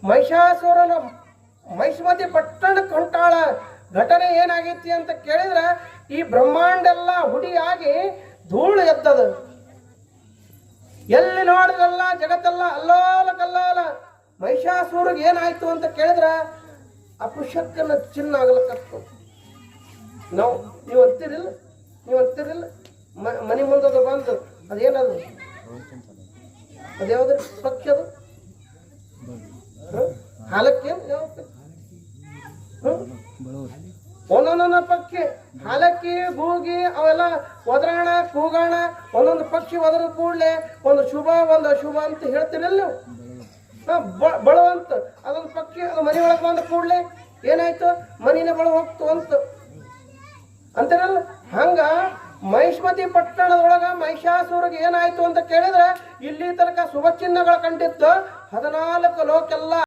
ಮಹಿಷಾಸುರನ ಮಹಿಷ್ಮತಿ ಪಟ್ಟಣ ಕೊಂಟಾಳ ಘಟನೆ ಏನಾಗೈತಿ ಅಂತ ಕೇಳಿದ್ರೆ ಈ ಬ್ರಹ್ಮಾಂಡ ಎಲ್ಲ ಹುಡಿಯಾಗಿ ಧೂಳು ಎದ್ದದ. ಎಲ್ಲಿ ನೋಡಿದ್ರಲ್ಲ ಜಗತ್ತೆಲ್ಲ ಅಲ್ಲಾಲ ಕಲ್ಲಾಲ. ಮಹಿಷಾಸುರಿಗೆ ಏನಾಯ್ತು ಅಂತ ಕೇಳಿದ್ರೆ ಅಪುಷಕ್ಕನ ಚಿನ್ನ ಆಗಲಕ್ಕತ್ತು. ನೀವು ಅಂತೀರಿಲ್ಲ ಮನೆ ಮುಂದದು ಬಂದು ಅದೇನದು ಅದ್ಯಾವ್ದು ಪಕ್ಷಿ ಅದು ಹಾಲಕ್ಕೆ ಒಂದೊಂದೊಂದು ಪಕ್ಷಿ ಹಾಲಕ್ಕಿ ಗೂಗಿ ಅವೆಲ್ಲ ಒದರಾಣ ಕೂಗಾಣ ಒಂದೊಂದು ಪಕ್ಷಿ ಒದರದ ಕೂಡಲೇ ಒಂದು ಶುಭ ಒಂದು ಅಶುಭ ಅಂತ ಹೇಳ್ತೀರಲ್ಲ ನೀವು. ಬಳುವಂತ ಅದೊಂದು ಪಕ್ಷಿ ಅದು ಮನೆ ಒಳಗೆ ಬಂದ ಕೂಡಲೇ ಏನಾಯ್ತು ಮನಿನ ಬಳ ಹೋಗ್ತು ಅಂತಾರಲ್ಲ. ಹಂಗ ಮಹಿಷ್ಮತಿ ಪಟ್ಟಣದೊಳಗ ಮಹಿಷಾಸುರಿಗೆ ಏನಾಯ್ತು ಅಂತ ಕೇಳಿದ್ರೆ ಇಲ್ಲಿ ತನಕ ಶುಭ ಚಿಹ್ನೆಗಳು ಕಂಡಿತ್ತು. 14 ಲೋಕೆಲ್ಲ